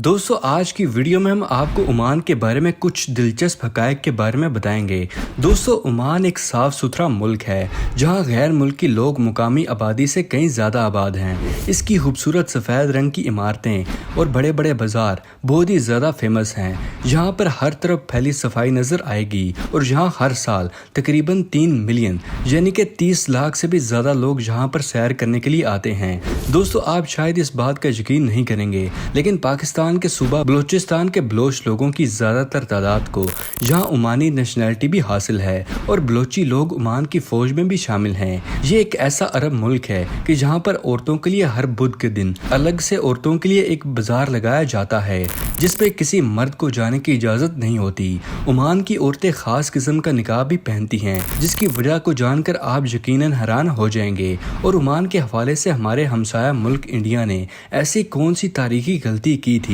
दोस्तों आज की वीडियो में हम आपको ओमान के बारे में कुछ दिलचस्प हक़ाइक़ के बारे में बताएंगे। दोस्तों ओमान एक साफ़ सुथरा मुल्क है जहां गैर मुल्की लोग मुकामी आबादी से कहीं ज़्यादा आबाद हैं। इसकी खूबसूरत सफ़ेद रंग की इमारतें और बड़े बड़े बाज़ार बहुत ही ज़्यादा फेमस हैं। यहाँ पर हर तरफ फैली सफाई नज़र आएगी और यहाँ हर साल तकरीबन 3 मिलियन यानी कि 30 लाख से भी ज़्यादा लोग यहाँ पर सैर करने के लिए आते हैं। दोस्तों आप शायद इस बात का यकीन नहीं करेंगे, लेकिन पाकिस्तान के सूबा बलूचिस्तान के बलोच लोगों की ज़्यादातर तादाद को यहाँ ओमानी नेशनैलिटी भी हासिल है और बलोची लोग ओमान की फ़ौज में भी शामिल हैं। ये एक ऐसा अरब मुल्क है कि जहाँ पर औरतों के लिए हर बुध के दिन अलग से औरतों के लिए एक बाजार लगाया जाता है जिस पे किसी मर्द को जाने की इजाज़त नहीं होती। ओमान की औरतें ख़ास किस्म का निकाब भी पहनती हैं जिसकी वजह को जानकर आप यकीनन हैरान हो जाएंगे। और ओमान के हवाले से हमारे हमसाया मुल्क इंडिया ने ऐसी कौन सी तारीखी गलती की थी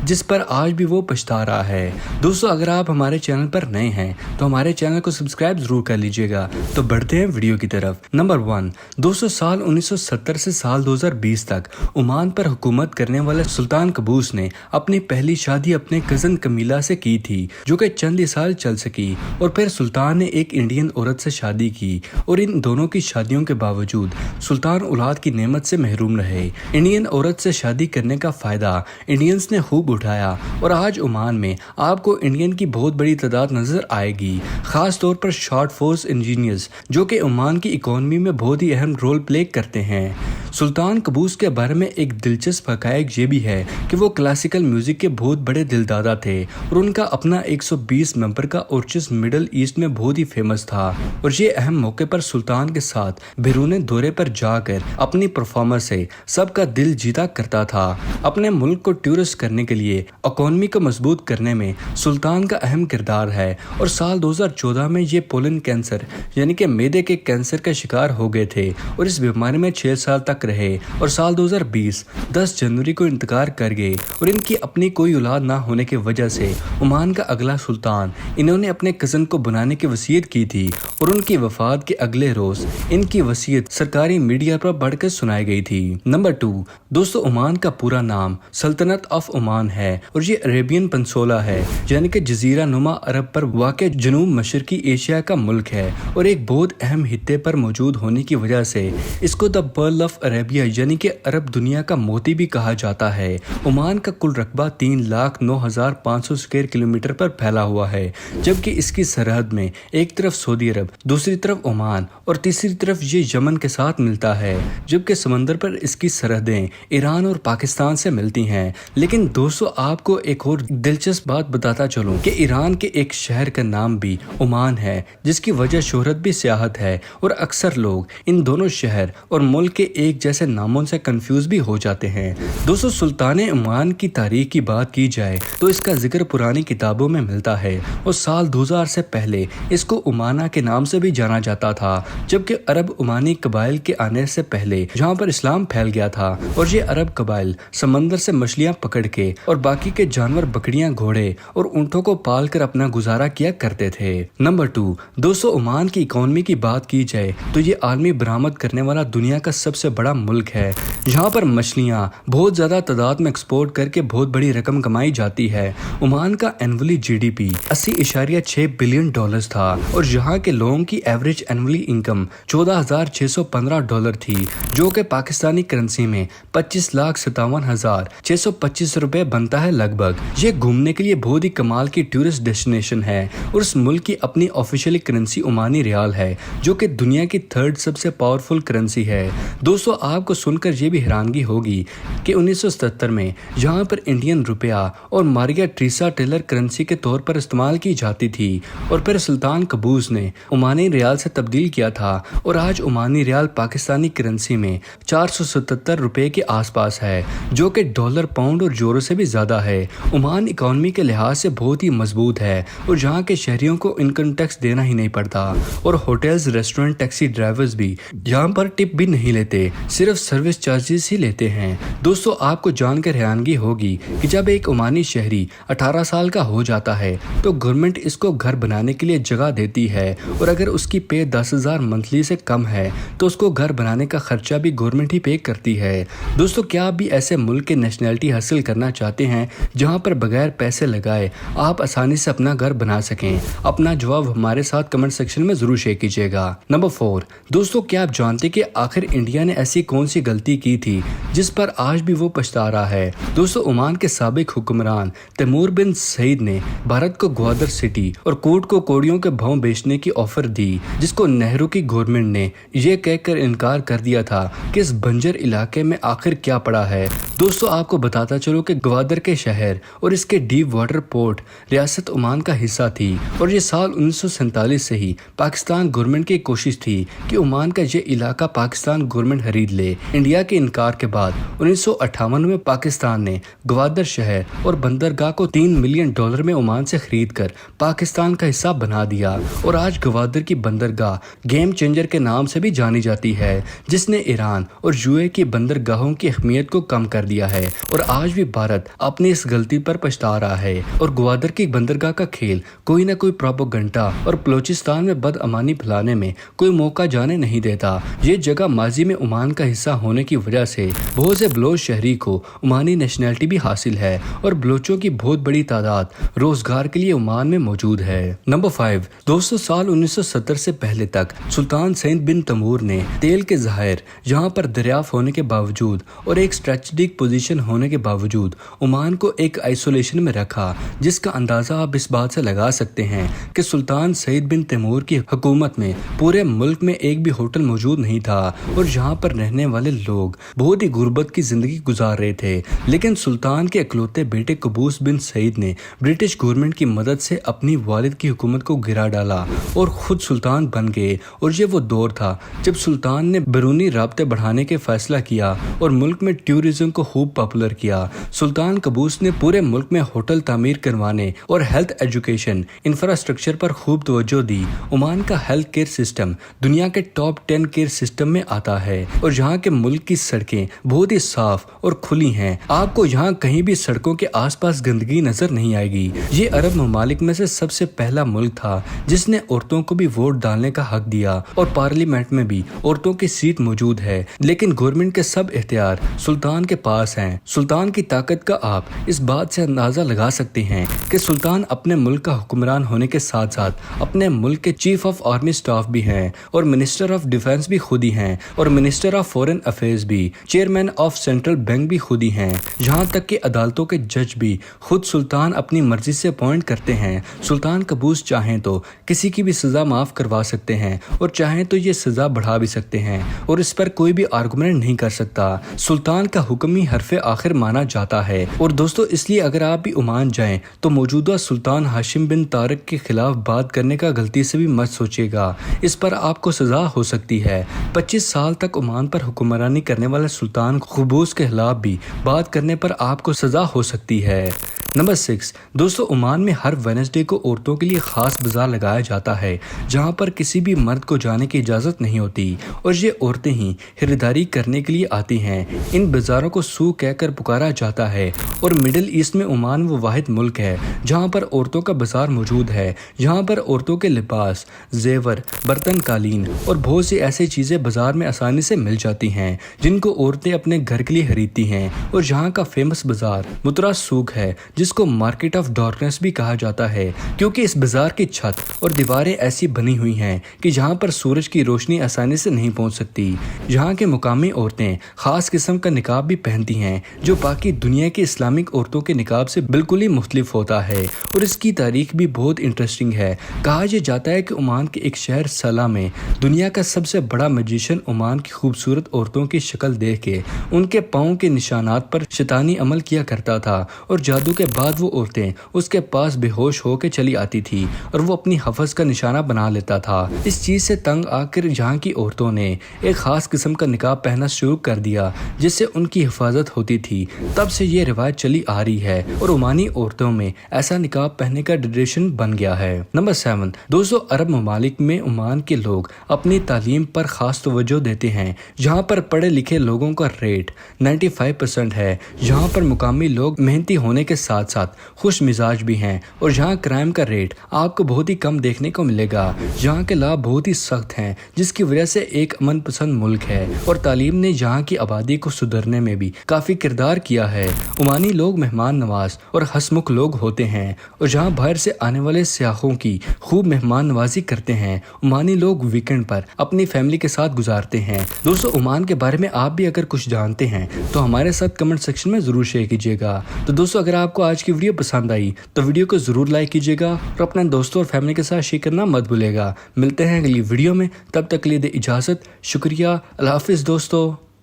जिस पर आज भी वो पछता रहा है। दोस्तों अगर आप हमारे चैनल पर नए हैं तो हमारे चैनल को सब्सक्राइब जरूर कर लीजिएगा। तो बढ़ते हैं वीडियो की तरफ। नंबर 1 दोस्तों साल 1970 से साल 2020 तक ओमान पर हुकूमत करने वाले सुल्तान कबूस ने अपनी पहली शादी अपने कजन कमीला से की थी जो कि चंद ही साल चल सकी और फिर सुल्तान ने एक इंडियन औरत से शादी की और इन दोनों की शादियों के बावजूद सुल्तान औलाद की नेमत से महरूम रहे। इंडियन औरत से शादी करने का फायदा इंडियंस ने खूब उठाया और आज ओमान में आपको इंडियन की बहुत बड़ी तादाद नजर आएगी, खास तौर पर शॉर्ट फोर्स इंजीनियर्स जो कि ओमान की इकोनॉमी में बहुत ही अहम रोल प्ले करते हैं। सुल्तान कबूस के बारे में एक दिलचस्प हक़ाइक़ ये भी है कि वो क्लासिकल म्यूजिक के बहुत बड़े दिलदादा थे और उनका अपना 120 मेंबर का ऑर्केस्ट्रा मिडल ईस्ट में बहुत ही फेमस था और ये अहम मौके पर सुल्तान के साथ बैरून दौरे पर जाकर अपनी परफॉर्मेंस से सबका दिल जीता करता था। अपने मुल्क को टूरिस्ट करने के लिए इकोनॉमी को मजबूत करने में सुल्तान का अहम किरदार है और साल 2014 में ये पोलन कैंसर यानी कि मैदे के कैंसर का शिकार हो गए थे और इस बीमारी में 6 साल तक रहे और साल 2020 10 जनवरी को इंतकाल कर गए। और इनकी अपनी कोई औलाद ना होने की वजह से ओमान का अगला सुल्तान इन्होंने अपने कज़न को बनाने की वसीयत की थी और उनकी वफात के अगले रोज इनकी वसीयत सरकारी मीडिया पर बढ़कर सुनाई गई थी। नंबर 2 दोस्तों ओमान का पूरा नाम सल्तनत ऑफ ओमान है और ये अरेबियन पेनिनसुला है यानी कि जजीरा नुमा अरब पर वाक़ जनूब मशरकी एशिया का मुल्क है और एक बहुत अहम हिस्से पर मौजूद होने की वजह से इसको द पर्ल ऑफ अरेबिया यानी कि अरब दुनिया का मोती भी कहा जाता है। ओमान का कुल रकबा 3,09,500 स्क्वायर किलोमीटर पर फैला हुआ है, जबकि इसकी सरहद में एक तरफ सऊदी अरब, दूसरी तरफ ओमान और तीसरी तरफ ये यमन के साथ मिलता है, जबकि समंदर पर इसकी सरहदें ईरान और पाकिस्तान से मिलती हैं। लेकिन दोस्तों आपको एक और दिलचस्प बात बताता चलूं कि ईरान के एक शहर का नाम भी ओमान है जिसकी वजह शोहरत भी सियाहत है और अक्सर लोग इन दोनों शहर और मुल्क के एक जैसे नामों से कंफ्यूज भी हो जाते हैं। दोस्तों सुल्तान ओमान की तारीख की बात की जाए तो इसका जिक्र पुरानी किताबों में मिलता है और साल 2000 से पहले इसको उमाना के नाम से भी जाना जाता था, जबकि अरब उमानी कबाइल के आने से पहले जहाँ पर इस्लाम फैल गया था और ये अरब कबाइल समंदर से मछलियाँ पकड़ के और बाकी के जानवर बकरियां, घोड़े और ऊंटों को पाल कर अपना गुजारा किया करते थे। नंबर 2 दोस्तों ओमान की इकोनॉमी की बात की जाए तो ये आलमी बरामद करने वाला दुनिया का सबसे बड़ा मुल्क है। यहाँ पर मछलियाँ बहुत ज्यादा तादाद में एक्सपोर्ट करके बहुत बड़ी रकम कमाई जाती है। ओमान का एनुअली GDP 80.6 बिलियन डॉलर्स था और यहाँ के लोगों की एवरेज एनुअली इनकम $14,615 थी जो कि पाकिस्तानी करेंसी में 25,57,625 रुपए बनता है लगभग। ये घूमने के लिए बहुत ही कमाल की टूरिस्ट डेस्टिनेशन है और इस मुल्क की अपनी ऑफिशियल करेंसी ओमानी रियाल है जो कि दुनिया की 3rd सबसे पावरफुल करेंसी है। दोस्तों आपको सुनकर ये भी हैरानगी होगी कि 1977 में यहाँ पर इंडियन रुपया और मारिया ट्रीसा टेलर करेंसी के तौर पर इस्तेमाल की जाती थी और फिर सुल्तान कबूस ने ओमानी रियाल से तब्दील किया था और आज ओमानी रियाल पाकिस्तानी करेंसी में 477 रुपए के आसपास है जो कि डॉलर, पाउंड और यूरो से भी ज्यादा है। ओमान इकोनॉमी के लिहाज से बहुत ही मजबूत है और जहाँ के शहरियों को इनकम टैक्स देना ही नहीं पड़ता और होटल्स, रेस्टोरेंट, टैक्सी ड्राइवर्स भी यहाँ पर टिप भी नहीं लेते, सिर्फ सर्विस चार्जेस ही लेते हैं। दोस्तों आपको जानकर हैरानगी होगी कि जब एक ایک ओमानी शहरी 18 साल का हो जाता है तो गवर्नमेंट इसको घर बनाने के लिए जगह देती है, और अगर उसकी पे 10,000 मंथली से कम है तो उसको घर बनाने का खर्चा भी गवर्नमेंट ही पे करती है। दोस्तों, क्या आप भी ऐसे मुल्क के नेशनलिटी हासिल करना चाहते हैं जहां पर बगैर पैसे लगाए आप आसानी से अपना घर बना सकें? अपना जवाब हमारे साथ कमेंट सेक्शन में जरूर शेयर कीजिएगा। नंबर 4, दोस्तों क्या आप जानते कि आखिर इंडिया ने ऐसी कौन सी गलती की थी जिस पर आज भी वो पछता रहा है? दोस्तों, ओमान के साबिक हुक्मरान तैमूर बिन सईद ने भारत को ग्वादर सिटी और कोट को कोड़ियों के भाव बेचने की ऑफर दी, जिसको नेहरू की गवर्नमेंट ने ये कहकर इनकार कर दिया था कि इस बंजर इलाके में आखिर क्या पड़ा है। दोस्तों, आपको बताता चलो कि ग्वादर के शहर और इसके डीप वाटर पोर्ट रियासत ओमान का हिस्सा थी, और ये साल 1947 से ही पाकिस्तान गवर्नमेंट की कोशिश थी कि ओमान का ये इलाका पाकिस्तान गवर्नमेंट खरीद ले। इंडिया के इनकार के बाद 1958 में पाकिस्तान ने ग्वादर शहर और बंदरगाह को $3 मिलियन में ओमान से खरीद कर पाकिस्तान का हिस्सा बना दिया, और आज ग्वादर की बंदरगाह गेम चेंजर के नाम से भी जानी जाती है, जिसने ईरान और यूएई की बंदरगाहों की अहमियत को कम कर दिया है। और आज भी भारत अपनी इस गलती पर पछता रहा है, और ग्वादर की बंदरगाह का खेल कोई न कोई प्रोपेगेंडा और बलूचिस्तान में बदअमानी फैलाने में कोई मौका जाने नहीं देता। ये जगह माजी में ओमान का हिस्सा होने की वजह से बहुत से बलोच शहरी को ओमानी नेशनलिटी भी हासिल है, और बलोचों की बहुत बड़ी तादाद रोजगार के लिए ओमान में मौजूद है। नंबर 5, दोस्तों साल 1970 से पहले तक सुल्तान सईद बिन तैमूर ने तेल के ज़खायर यहाँ पर दरियाफ्त होने के बावजूद और एक स्ट्रेटेजिक पोजीशन होने के बावजूद ओमान को एक आइसोलेशन में रखा, जिसका अंदाजा आप इस बात से लगा सकते हैं कि सुल्तान सईद बिन तैमूर की हुकूमत में पूरे मुल्क में एक भी होटल मौजूद नहीं था, और यहाँ पर रहने वाले लोग बहुत ही गुर्बत की जिंदगी गुजार रहे थे। लेकिन सुल्तान के इकलौते बेटे कबूस बिन सईद ने ब्रिटिश गवर्नमेंट की मदद से अपनी वालिद की हुकूमत को गिरा डाला और खुद सुल्तान बन गए। और ये वो दौर था जब सुल्तान ने बैरूनी राब्ते बढ़ाने के फैसला किया और मुल्क में टूरिज्म को खूब पॉपुलर किया। सुल्तान कबूस ने पूरे मुल्क में होटल तामीर करवाने और हेल्थ एजुकेशन इंफ्रास्ट्रक्चर पर खूब तवज्जो दी। ओमान का हेल्थ केयर सिस्टम दुनिया के टॉप 10 केयर सिस्टम में आता है, और यहाँ के मुल्क की सड़कें बहुत ही साफ और खुली हैं। आपको यहाँ कहीं भी सड़कों के आसपास गंदगी नजर नहीं आएगी। ये अरब ममालिक में से सबसे पहला मुल्क था जिसने औरतों को भी वोट डालने का हक दिया, और पार्लियामेंट में भी औरतों की सीट मौजूद है। लेकिन गवर्नमेंट के सब इख्तियार सुल्तान के पास हैं। सुल्तान की ताकत का आप इस बात से अंदाजा लगा सकते हैं कि सुल्तान अपने मुल्क का हुक्मरान होने के साथ साथ अपने मुल्क के चीफ ऑफ आर्मी स्टाफ भी हैं, और मिनिस्टर ऑफ डिफेंस भी खुद ही हैं, और मिनिस्टर ऑफ फॉरेन अफेयर्स भी, चेयरमैन ऑफ सेंट्रल बैंक भी खुद ही हैं। यहाँ तक कि अदालतों के जज भी खुद सुल्तान अपनी मर्जी से अपॉइंट करते हैं। सुल्तान कबूस चाहें तो किसी की भी सजा माफ करवा सकते हैं, और चाहें तो ये सजा बढ़ा भी सकते हैं, और इस पर कोई भी आर्गुमेंट नहीं कर सकता। सुल्तान का हुक्म ही हरफे आखिर माना जाता है। और दोस्तों, इसलिए अगर आप भी ओमान जाएं तो मौजूदा सुल्तान हाशिम बिन तारिक के खिलाफ बात करने का गलती से भी मत सोचिएगा, इस पर आपको सजा हो सकती है। 25 साल तक ओमान पर हुक्मरानी करने वाले सुल्तान कबूस के खिलाफ भी बात करने पर आपको सजा हो सकती है। नंबर 6, दोस्तों ओमान में हर वेडनेसडे को औरतों के लिए खास बाजार लगाया जाता है, जहां पर किसी भी मर्द को जाने की इजाजत नहीं होती, और ये औरतें ही खरीदारी करने के लिए आती हैं। इन बाजारों को सूक कहकर पुकारा जाता है, और मिडिल ईस्ट में ओमान वो वाहिद मुल्क है जहां पर औरतों का बाजार मौजूद है। यहाँ पर औरतों के लिबास, जेवर, बर्तन, कालीन और बहुत सी ऐसी चीजें बाजार में आसानी से मिल जाती हैं जिनको औरतें अपने घर के लिए खरीदती हैं। और यहाँ का फेमस बाजार मुतरा सूक है, जिसको मार्केट ऑफ डार्कनेस भी कहा जाता है, क्योंकि इस बाजार की छत और दीवारें ऐसी बनी हुई हैं कि जहां पर सूरज की रोशनी आसानी से नहीं पहुंच सकती। यहाँ के मुकामी औरतें खास किस्म का निकाब भी पहनती हैं, जो बाकी दुनिया की इस्लामिक औरतों के निकाब से बिल्कुल ही मुख्तलिफ होता है, और इसकी तारीख भी बहुत इंटरेस्टिंग है। कहा यह जाता है कि ओमान के एक शहर सला में दुनिया का सबसे बड़ा मैजिशियन ओमान की खूबसूरत औरतों की शक्ल देख के उनके पाँव के निशानात पर शैतानी अमल किया करता था, और जादू के बाद वो औरतें उसके पास बेहोश होकर चली आती थी और वो अपनी हवस का निशाना बना लेता था। इस चीज से तंग आकर यहाँ की औरतों ने एक खास किस्म का निकाब पहनना शुरू कर दिया जिससे उनकी हिफाजत होती थी। तब से ये रिवायत चली आ रही है और ओमानी औरतों में ऐसा निकाब पहनने का ट्रेडिशन बन गया है। नंबर 7, दोस्तों अरब ममालिक में ओमान के लोग अपनी तालीम पर खास तवज्जो देते हैं। जहाँ पर पढ़े लिखे लोगों का रेट 95% है, जहाँ पर मुकामी लोग मेहनती होने के साथ साथ खुश मिजाज भी हैं और जहाँ क्राइम का रेट आपको बहुत ही कम देखने को मिलेगा। जहाँ के लाभ बहुत ही सख्त हैं जिसकी वजह से एक अमन पसंद मुल्क है और तालीम ने यहाँ की आबादी को सुधरने में भी काफी किरदार किया है। ओमानी लोग मेहमान नवाज और हंसमुख लोग होते हैं और जहाँ बाहर से आने वाले सियाहों की खूब मेहमान नवाजी करते हैं। ओमानी लोग वीकेंड पर अपनी फैमिली के साथ गुजारते हैं। दोस्तों ओमान के बारे में आप भी अगर कुछ जानते हैं तो हमारे साथ कमेंट सेक्शन में जरूर शेयर कीजिएगा। तो दोस्तों अगर आपको आज की वीडियो पसंद आई तो वीडियो को जरूर लाइक कीजिएगा और अपने दोस्तों और फैमिली के साथ शेयर करना मत भूलिएगा। मिलते हैं अगली वीडियो में, तब तक के लिए दे इजाजत। शुक्रिया, अल्लाह हाफिज दोस्तों।